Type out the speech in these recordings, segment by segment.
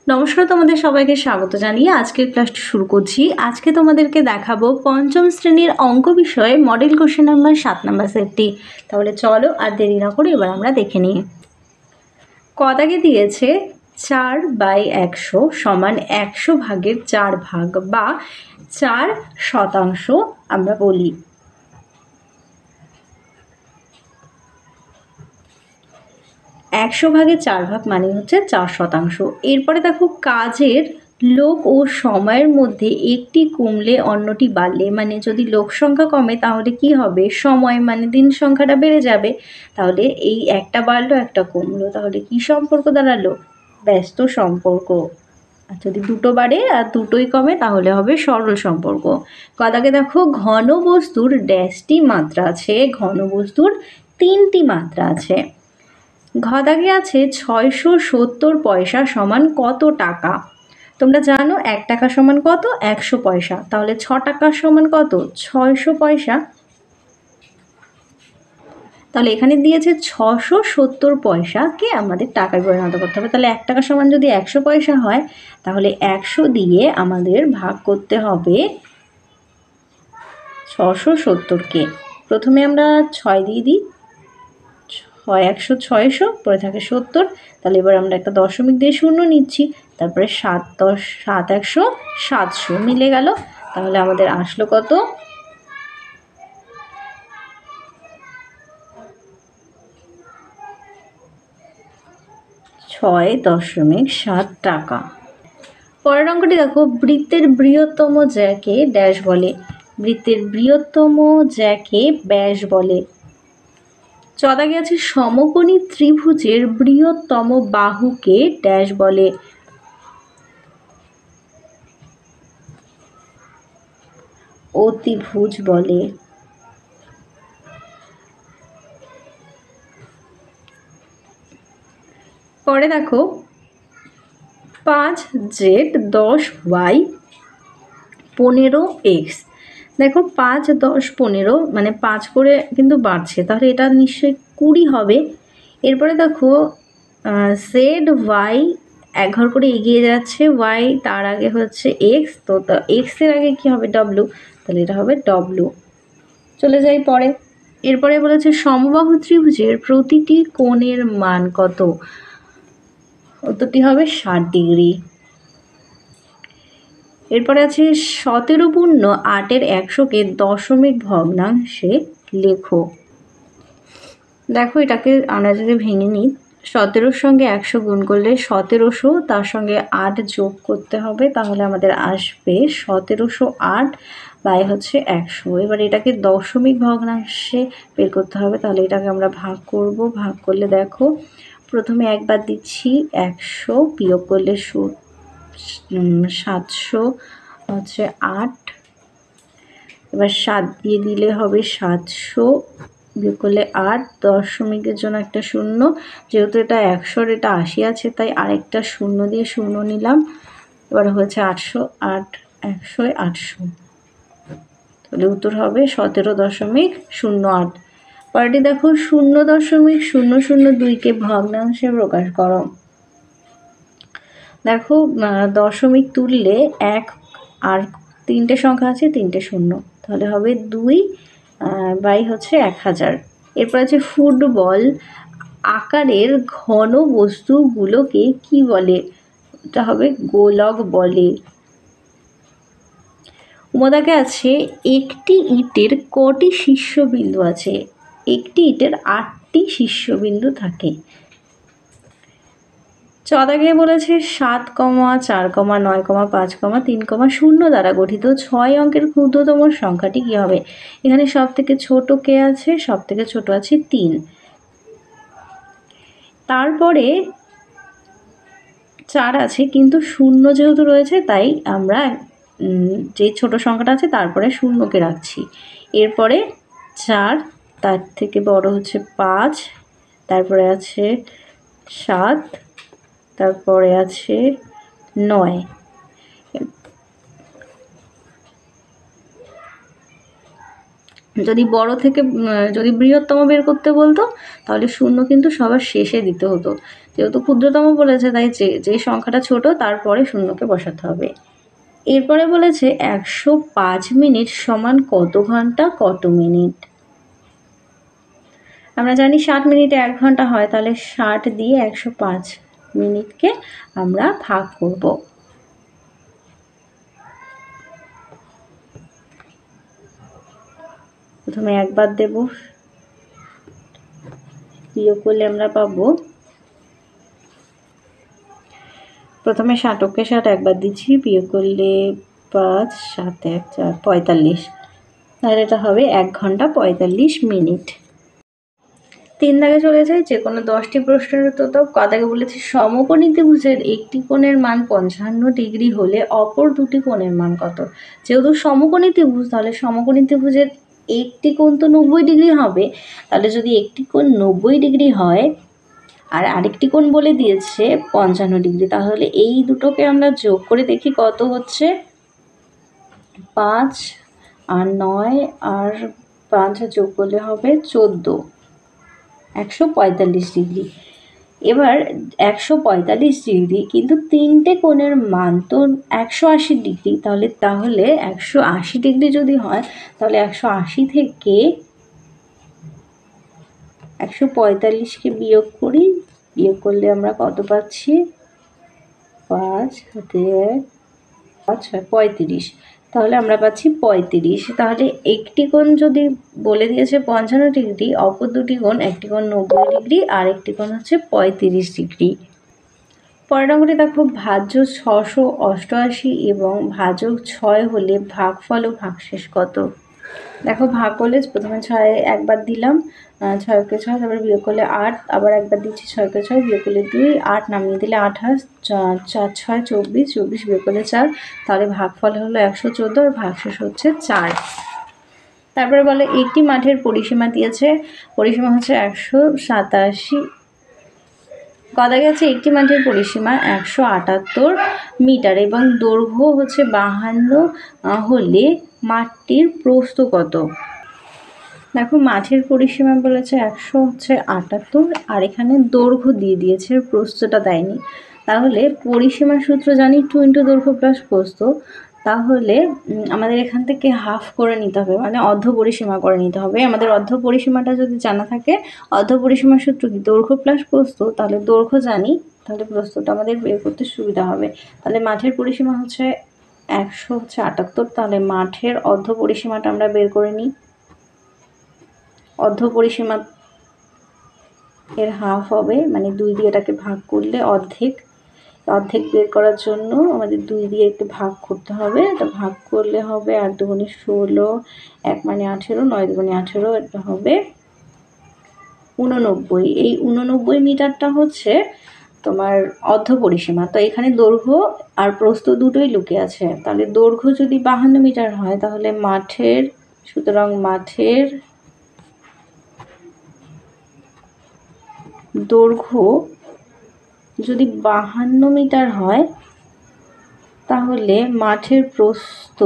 নমস্কার, তোমাদের সবাইকে স্বাগত জানিয়ে আজকের ক্লাসটি শুরু করছি। আজকে তোমাদেরকে দেখাবো পঞ্চম শ্রেণীর অঙ্ক বিষয়ে মডেল কোশ্চেন নাম্বার 7 নাম্বার সেটটি। তাহলে চলো আর দেরি না করে এবার আমরা দেখে নিই। কদাগে দিয়েছে 4/100 সমান 100 ভাগের 4 ভাগ বা 4% আমরা বলি। একশো ভাগে 4 ভাগ মানে হচ্ছে 4%। এরপরে দেখো কাজের লোক ও সময়ের মধ্যে একটি কমলে অন্যটি বাড়লে, মানে যদি লোক সংখ্যা কমে তাহলে কি হবে, সময় মানে দিন সংখ্যাটা বেড়ে যাবে। তাহলে এই একটা বাড়লো একটা কমলো, তাহলে কি সম্পর্ক দাঁড়ালো, ব্যস্ত সম্পর্ক। আর যদি দুটো বাড়ে আর দুটোই কমে তাহলে হবে সরল সম্পর্ক। কদাকে দেখো ঘন বস্তুর ড্যাশটি মাত্রা আছে, ঘন বস্তুর 3টি মাত্রা আছে। ঘদাগে আছে 670 পয়সা সমান কত টাকা। তোমরা জানো 1 টাকা সমান কত, 100 পয়সা। তাহলে 6 টাকা সমান কত, 600 পয়সা। তাহলে এখানে দিয়েছে 670 পয়সাকে আমাদের টাকায় পরিণত করতে হবে। তাহলে 1 টাকা সমান যদি 100 পয়সা হয় তাহলে 100 দিয়ে আমাদের ভাগ করতে হবে 670কে। প্রথমে আমরা 6 দিয়ে দিই, 6 100 600, পরে থাকে 70। তাহলে এবার আমরা একটা দশমিক দিয়ে শূন্য নিচ্ছি, তারপরে 7 10 7 100 700 মিলে গেল। তাহলে আমাদের আসলো কত, 6.7 টাকা। পরের অঙ্কটি দেখো, বৃত্তের বৃহত্তম জ্যাকে ড্যাশ বলে। বৃত্তের বৃহত্তম জ্যাকে ব্যাস বলে। চদাগে আছে সমকোণী ত্রিভুজের বৃহত্তম বাহুকে ড্যাশ বলে। অতিভুজ বলে। পরে দেখো 5z 10y 15x। দেখো 5 10 15 মানে 5 করে কিন্তু বাড়ছে, তাহলে এটা নিশ্চয়ই 20 হবে। এরপরে দেখো জেড ওয়াই এক ঘর করে এগিয়ে যাচ্ছে, ওয়াই তার আগে হচ্ছে এক্স, তো এক্সের আগে কি হবে, ডব্লু, তাহলে এটা হবে ডব্লু। চলে যাই পরে। এরপরে বলেছে সমবাহু ত্রিভুজের প্রতিটি কোণের মান কত। উত্তরটি হবে 60 ডিগ্রি। এরপরে আছে 17 পূর্ণ 8-এর 100কে দশমিক ভগ্নাংশে লেখো। দেখো এটাকে আমরা যদি ভেঙে নিই, 17-র সঙ্গে 100 গুণ করলে 1700, তার সঙ্গে 8 যোগ করতে হবে, তাহলে আমাদের আসবে 1708 বাই হচ্ছে 100। এবার এটাকে দশমিক ভগ্নাংশে বের করতে হবে, তাহলে এটাকে আমরা ভাগ করব। ভাগ করলে দেখো প্রথমে একবার দিচ্ছি 100, বিয়োগ করলে 700 হচ্ছে 8, এবার 7 দিয়ে দিলে হবে 700, বিয়োগ করলে 8, দশমিকের জন্য একটা শূন্য, যেহেতু এটা 100-র এটা 80 আছে তাই আরেকটা শূন্য দিয়ে শূন্য নিলাম। এবার হয়েছে 800, 8 100 800, তাহলে উত্তর হবে 17.08। পরেরটি দেখো 0.002কে ভগ্নাংশে প্রকাশ করো। দেখো দশমিক তুললে 1 আর 3টে সংখ্যা আছে, 3টে শূন্য, তাহলে হবে 2 বাই হচ্ছে 1000। এরপর আছে ফুটবল আকারের ঘন বস্তুগুলোকে কি বলে, এটা হবে গোলক বলে। উমদাকে আছে একটি ইটের কটি শীর্ষবিন্দু আছে। একটি ইটের 8টি শীর্ষবিন্দু থাকে। চদাগে বলেছে 7, 4, 9, 5, 3, 0 দ্বারা গঠিত 6 অঙ্কের ক্ষুদ্রতম সংখ্যাটি কি হবে। এখানে সব থেকে ছোট কে আছে, সব থেকে ছোট আছে 3। তারপরে 4 আছে, কিন্তু 0 যেহেতু রয়েছে তাই আমরা যে ছোট সংখ্যাটা আছে তারপরে 0কে রাখছি। এরপরে 4, তার থেকে বড় হচ্ছে 5, তারপরে আছে 7, তারপরে আছে 9। যদি বড় থেকে যদি বৃহত্তম বের করতে বলতো তাহলে 0 কিন্তু সবার শেষে দিতে হতো, যেহেতু ক্ষুদ্রতম বলেছে তাই যে সংখ্যাটা ছোট তারপরে শূন্যকে বসাতে হবে। এরপরে বলেছে 105 মিনিট সমান কত ঘন্টা কত মিনিট। আমরা জানি 60 মিনিটে 1 ঘন্টা হয়, তাহলে 60 দিয়ে 105 মিনিটকে আমরা ভাগ করব। প্রথমে একবার দেব, বিয়োগ করলে আমরা পাবো, প্রথমে 60কে 60 একবার দিচ্ছি, বিয়োগ করলে 5 7 1 4 45, তাহলে এটা হবে 1 ঘন্টা 45 মিনিট। 3 দাগে চলে যায়, যে কোনো 10টি প্রশ্নের উত্তর দাও। ক দাগে বলেছে সমকোণী ত্রিভুজের একটি কোণের মান 55 ডিগ্রি হলে অপর দুটি কোণের মান কত। যেহেতু সমকোণী ত্রিভুজ, তাহলে সমকোণী ত্রিভুজের একটি কোণ তো 90 ডিগ্রি হবে, তাহলে যদি একটি কোণ 90 ডিগ্রি হয় আর আরেকটি কোণ বলে দিয়েছে 55 ডিগ্রি, তাহলে এই দুটোকে আমরা যোগ করে দেখি কত হচ্ছে। 5 আর 9 আর 5 যোগ করলে হবে 14, 145 ডিগ্রি। এবার 145 ডিগ্রি, কিন্তু তিনটে কোণের মান তো 180 ডিগ্রি, তাহলে 180 ডিগ্রি যদি হয়, তাহলে 180 থেকে 145কে বিয়োগ করি, বিয়োগ করলে আমরা কত পাচ্ছি, 5 হাতে 1 5 35, তাহলে আমরা পাচ্ছি 35। তাহলে একটি কোণ যদি বলে দিয়েছে 55 ডিগ্রি, অপর দুটি কোণ, একটি কোণ 90 ডিগ্রি আর একটি কোণ হচ্ছে 35 ডিগ্রি। পরের অঙ্কটি দেখো, ভাজ্য 688 এবং ভাজক 6 হলে ভাগফল ও ভাগশেষ কত। দেখো ভাগ করলে প্রথমে 6 একবার দিলাম, 6কে 6, তারপরে বিয়োগ করলে 8, আবার একবার দিচ্ছি 6কে 6, বিয়োগ করলে 2, 8 নামিয়ে দিলে 28, 4 6 24, 24 বিয়োগ করলে 4, তাহলে ভাগফল হলো 114 আর ভাগশেষ হচ্ছে 4। তারপরে বলে একটি মাঠের পরিসীমা দিয়েছে, পরিসীমা হচ্ছে 187, কথা গেছে একটি মাঠের পরিসীমা 178 মিটার এবং দৈর্ঘ্য হচ্ছে 52 হলে মাঠটির প্রস্থ কত। দেখো মাঠের পরিসীমা বলেছে 178 আর এখানে দৈর্ঘ্য দিয়ে দিয়েছে, প্রস্থটা দেয়নি। তাহলে পরিসীমার সূত্র জানি 2 × দৈর্ঘ্য প্লাস প্রস্থ, তাহলে আমাদের এখান থেকে হাফ করে নিতে হবে, মানে অর্ধ পরিসীমা করে নিতে হবে। আমাদের অর্ধ পরিসীমাটা যদি জানা থাকে, অর্ধ পরিসীমার সূত্র কি দৈর্ঘ্য প্লাস প্রস্থ, তাহলে দৈর্ঘ্য জানি, তাহলে প্রস্থটা আমাদের বের করতে সুবিধা হবে। তাহলে মাঠের পরিসীমা হচ্ছে 178, তাহলে মাঠের অর্ধ পরিসীমাটা আমরা বের করে নিই। অর্ধ পরিসীমা এর হাফ হবে, মানে 2 দিয়ে এটাকে ভাগ করলে অর্ধেক, অর্ধেক বের করার জন্য আমাদের 2 দিয়ে একটু ভাগ করতে হবে। এটা ভাগ করলে হবে 8 দুগুণে 16, 1 মানে 18, 9 দুগুণে 18, এটা হবে 89। এই 89 মিটারটা হচ্ছে তোমার অর্ধ পরিসীমা। তো এখানে দৈর্ঘ্য আর প্রস্থ দুটোই লুকিয়ে আছে, তাহলে দৈর্ঘ্য যদি 52 মিটার হয়, তাহলে মাঠের, সুতরাং মাঠের দৈর্ঘ্য যদি 52 মিটার হয়, তাহলে মাঠের প্রস্থ,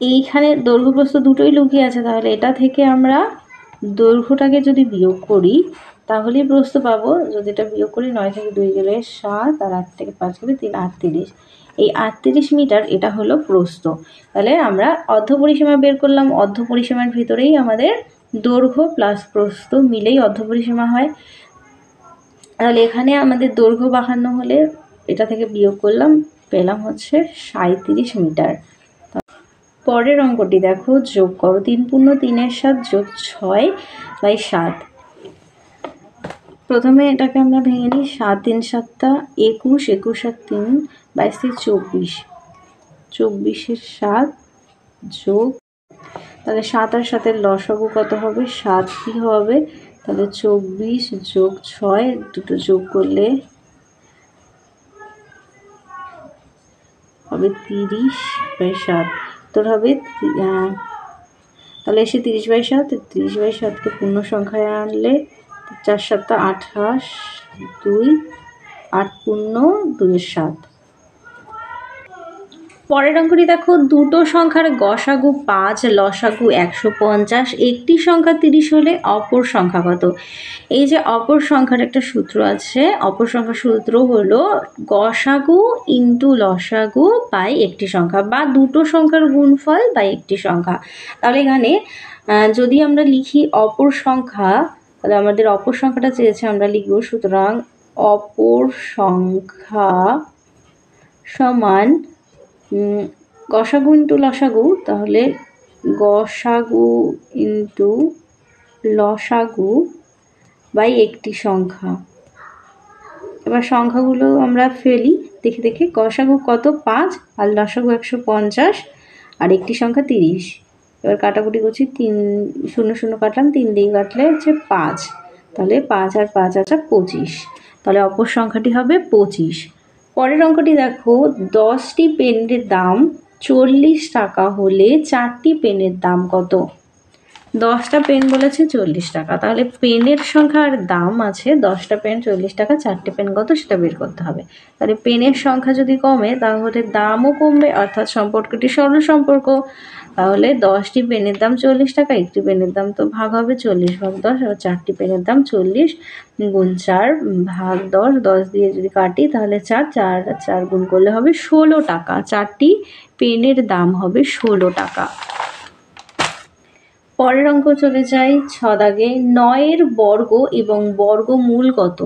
এইখানে দৈর্ঘ্য প্রস্থ দুটোই লুকিয়ে আছে, তাহলে এটা থেকে আমরা দৈর্ঘ্যটাকে যদি বিয়োগ করি তাহলেই প্রস্থ পাবো। যদি এটা বিয়োগ করি, 9 থেকে 2 গেলে 7 আর 8 থেকে 5 গেলে 3, 38। এই 38 মিটার এটা হলো প্রস্থ। তাহলে আমরা অর্ধ পরিসীমা বের করলাম, অর্ধ পরিসীমার ভিতরেই আমাদের দৈর্ঘ্য প্লাস প্রস্থ মিলেই অর্ধ পরিসীমা হয়। তাহলে এখানে আমাদের দৈর্ঘ্য 52 হলে এটা থেকে বিয়োগ করলাম, পেলাম হচ্ছে 37 মিটার। পরের অঙ্কটি দেখো, যোগ করো 3 × 3 = 7 যোগ 6/7। প্রথমে এটাকে আমরা ভেঙে নিই, 7 3 7 21, 21 আর 3 22 24, 24 7 যোগ, তাহলে 7 আর 7 লসাগু কত হবে, 7 কি হবে, তাহলে 24 যোগ 6, দুটো যোগ করলে হবে 30/7, তোর হবে, তাহলে এসে 30/7, 30/7কে পূর্ণ সংখ্যায় আনলে 4 7 28, 2 8 পূর্ণ 2 7। পরের অঙ্কটি দেখো, দুটো সংখ্যার গসাগু 5, লসাগু 150, একটি সংখ্যা 30 হলে অপর সংখ্যা কত? এই যে অপর সংখ্যার একটা সূত্র আছে, অপর সংখ্যার সূত্র হলো গসাগু ইন্টু লসাগু বাই একটি সংখ্যা, বা দুটো সংখ্যার গুণফল বাই একটি সংখ্যা। তাহলে এখানে যদি আমরা লিখি অপর সংখ্যা, তাহলে আমাদের অপর সংখ্যাটা চেয়েছে, আমরা লিখব সুতরাং অপর সংখ্যা সমান গসাগু ইন্টু লসাগু, তাহলে গসাগু ইন্টু লসাগু বাই একটি সংখ্যা। এবার সংখ্যাগুলো আমরা ফেলি দেখে দেখে। গসাগু কত? 5, আর লসাগু 150, আর একটি সংখ্যা 30। এবার কাটাকুটি করছি, 3 0 0 কাটলাম, 3 দিয়ে কাটলে হচ্ছে 5, তাহলে 5 আর 5 আছে 25, তাহলে অপর সংখ্যাটি হবে 25। পরের অঙ্কটি দেখো, 10টি পেনের দাম 40 টাকা হলে 4টি পেনের দাম কত? 10টা পেন বলেছে 40 টাকা, তাহলে পেনের সংখ্যার দাম আছে 10টা পেন 40 টাকা, 4টে পেন কত সেটা বের করতে হবে। তাহলে পেনের সংখ্যা যদি কমে তাহলে দামও কমবে, অর্থাৎ সম্পর্কটি সরল সম্পর্ক। তাহলে 10টি পেনের দাম 40 টাকা, একটি পেনের দাম তো ভাগ হবে 40 ভাগ 10, আর 4টি পেনের দাম 40 গুণ 4 ভাগ 10, 10 দিয়ে যদি কাটি তাহলে 4, 4 4 গুণ করলে হবে 16 টাকা। 4টি পেনের দাম হবে 16 টাকা। পরের অঙ্ক চলে যাই 6 দাগে। 9-এর বর্গ এবং বর্গমূল কত?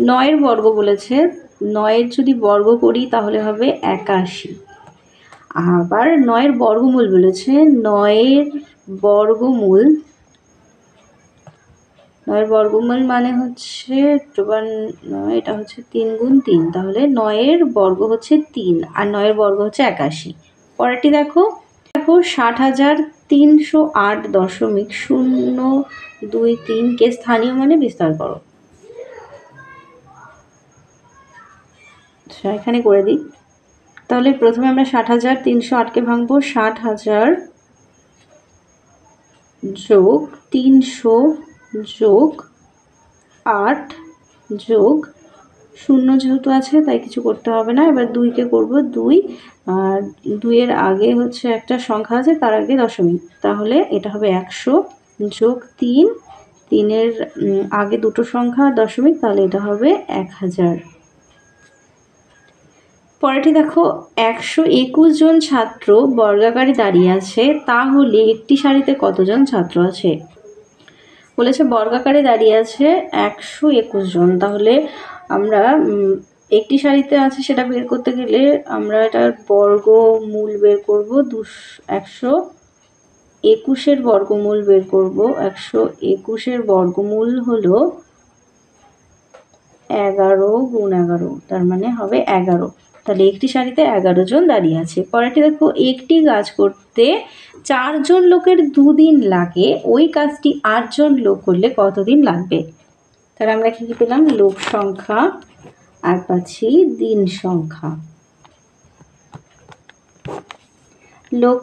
9-এর বর্গ বলেছে, 9-এর যদি বর্গ করি তাহলে হবে 81। আবার 9-এর বর্গমূল বলেছে, 9-এর বর্গমূল, 9-এর বর্গমূল মানে হচ্ছে এটা হচ্ছে 3 গুণ 3, তাহলে 9-এর বর্গ হচ্ছে 3 আর 9-এর বর্গ হচ্ছে 81। পরেরটি দেখো 60,308.023 কে স্থানীয় মানে বিস্তার করো। এখানে করে দিই। তাহলে প্রথমে আমরা 60,308কে ভাঙবো। 60,000 যোগ 300 যোগ 8 যোগ 0 যেহেতু আছে তাই কিছু করতে হবে না। এবার 2কে করবো 2, আর 2-এর আগে হচ্ছে একটা সংখ্যা আছে, তার আগে দশমিক, তাহলে এটা হবে 100 যোগ 3, 3-এর আগে দুটো সংখ্যা আর দশমিক, তাহলে এটা হবে 1000। পরেরটি দেখো, 121 জন ছাত্র বর্গাকারে দাঁড়িয়ে আছে, তাহলে একটি সারিতে কতজন ছাত্র আছে? বলেছে বর্গাকারে দাঁড়িয়ে আছে 121 জন, তাহলে আমরা একটি সারিতে আছে সেটা বের করতে গেলে আমরা এটার বর্গমূল বের করব। 121-এর বর্গমূল বের করব। 121-এর বর্গমূল হলো 11 গুণ 11, তার মানে হবে 11। তাহলে একটি সারিতে 11 জন দাঁড়িয়ে আছে। পরেরটি দেখো, একটি কাজ করতে 4 জন লোকের 2 দিন লাগে, ওই কাজটি 8 জন লোক করলে কতদিন লাগবে? তাহলে আমরা কি পেলাম? লোক সংখ্যা আর পাচ্ছি দিন সংখ্যা। লোক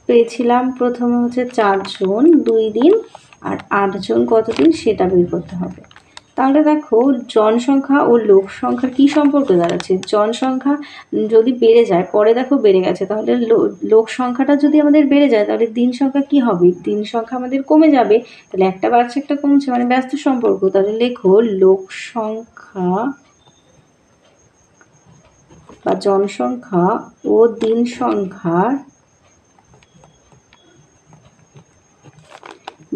পেয়েছিলাম প্রথমে হচ্ছে 4 জন 2 দিন, আর 8 জন কতদিন সেটা বের করতে হবে। তাহলে দেখো জনসংখ্যা ও লোক সংখ্যার কি সম্পর্ক দাঁড়াচ্ছে? জনসংখ্যা যদি বেড়ে যায়, পরে দেখো বেড়ে গেছে, তাহলে লোক সংখ্যাটা যদি আমাদের বেড়ে যায় তাহলে দিন সংখ্যা কি হবে? দিন সংখ্যা আমাদের কমে যাবে, তাহলে একটা বাড়ছে একটা কমছে, মানে ব্যস্ত সম্পর্ক। তাহলে লেখো লোক সংখ্যা বা জনসংখ্যা ও দিন সংখ্যার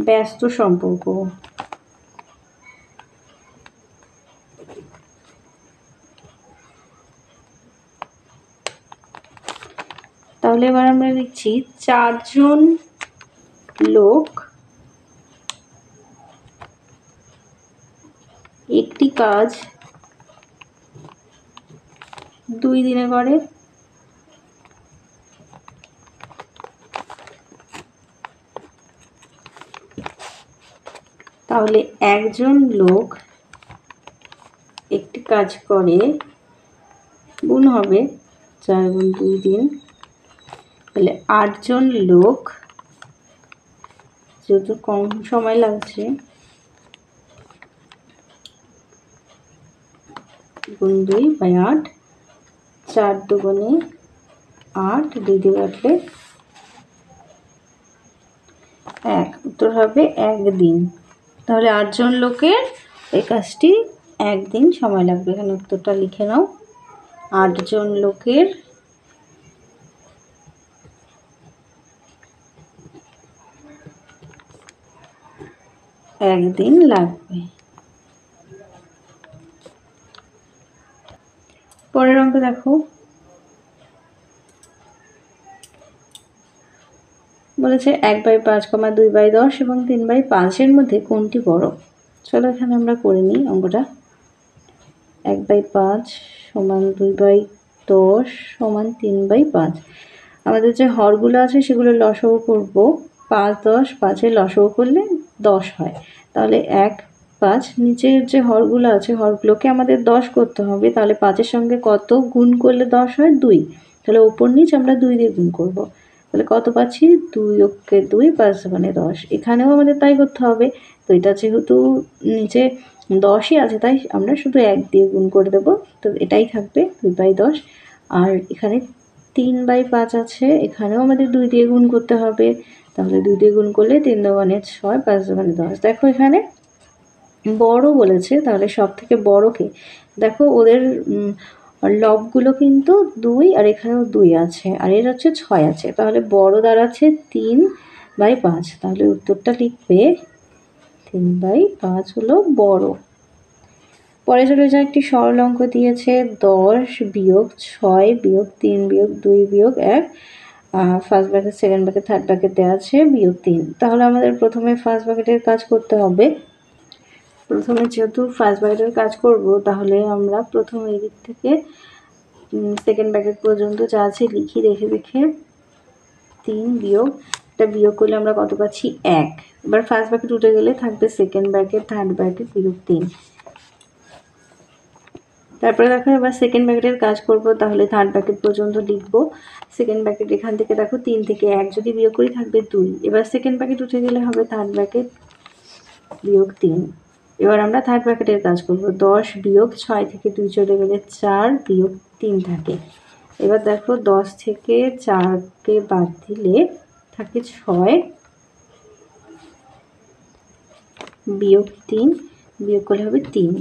ব্যস্ত সম্পর্ক। তাহলে এবার আমরা লিখছি 4 জন লোক একটি কাজ 2 দিনে করে, তাহলে একজন লোক একটি কাজ করে গুণ হবে 4 গুণ 2 দিন, তাহলে 8 জন লোক, যেহেতু কম সময় লাগছে, গুণ 2 বাই 8, 4 দুগুণে 8, 2 দিয়ে কাটলে 1, উত্তর হবে 1 দিন। তাহলে 8 জন লোকের এই কাজটি 1 দিন সময় লাগবে। এখানে উত্তরটা লিখে নাও। 8 জন লোকের 1 দিন লাগবে। পরের অঙ্ক দেখো, বলেছে 1/5, 2/10 এবং 3/5 এর মধ্যে কোনটি বড়? চলো এখানে আমরা করে নিই অঙ্কটা। 1/5 সমান 2/10 সমান 3/5। আমাদের যে হরগুলো আছে সেগুলো লসাগু করব। 5, 10, 5-এর লসাগু করলে 10 হয়। তাহলে 1, 5, নিচের যে হরগুলো আছে হরগুলোকে আমাদের 10 করতে হবে। তাহলে 5-এর সঙ্গে কত গুণ করলে 10 হয়? 2। তাহলে ওপর নিচ আমরা 2 দিয়ে গুণ করব। তাহলে কত পাচ্ছি? 2 × 2 5 মানে 10। এখানেও আমাদের তাই করতে হবে। তো এটা যেহেতু নিচে 10ই আছে তাই আমরা শুধু 1 দিয়ে গুণ করে দেবো। তো এটাই থাকবে 2/10। আর এখানে 3/5 আছে, এখানেও আমাদের 2 দিয়ে গুণ করতে হবে। তাহলে 2 দিয়ে গুণ করলে 3 × 6, 5 × 10। দেখো এখানে বড় বলেছে, তাহলে সব থেকে বড় কে? দেখো ওদের লবগুলো কিন্তু 2 আর এখানেও 2 আছে, আর এর হচ্ছে 6 আছে। তাহলে বড় দাঁড়াচ্ছে 3/5। তাহলে উত্তরটা লিখবে 3/5 হলো বড়। পরে চলে যায়, একটি সরল অঙ্ক দিয়েছে 10 বিয়োগ 6 বিয়োগ 3 বিয়োগ 2 বিয়োগ 1, first bracket, second bracket, third bracket দেওয়া আছে বিয়োগ 3। তাহলে আমাদের প্রথমে ফার্স্ট ব্র্যাকেটের কাজ করতে হবে। প্রথমে যেহেতু ফার্স্ট ব্র্যাকেটের কাজ করব, তাহলে আমরা প্রথম এই দিক থেকে সেকেন্ড ব্র্যাকেট পর্যন্ত যা আছে লিখি দেখে দেখে। 3 বিয়োগ, এটা বিয়োগ করলে আমরা কত পাচ্ছি? 1। এবার ফার্স্ট ব্র্যাকেট উঠে গেলে থাকবে সেকেন্ড ব্র্যাকেট, থার্ড ব্র্যাকেট বিয়োগ 3। তারপরে দেখো এবার সেকেন্ড ব্র্যাকেটের কাজ করব, তাহলে থার্ড ব্র্যাকেট পর্যন্ত লিখবো। সেকেন্ড ব্র্যাকেট এখান থেকে দেখো 3 থেকে 1 যদি বিয়োগ করি থাকবে 2। এবার সেকেন্ড ব্র্যাকেট উঠে গেলে হবে থার্ড ব্র্যাকেট বিয়োগ 3। এবার আমরা থার্ড ব্র্যাকেটের কাজ করব। 10 বিয়োগ 6 থেকে 2 চলে গেলে 4 বিয়োগ 3 থাকে। এবার দেখো 10 থেকে 4কে বাদ দিলে থাকে 6 বিয়োগ 3, বিয়োগ করলে হবে 3।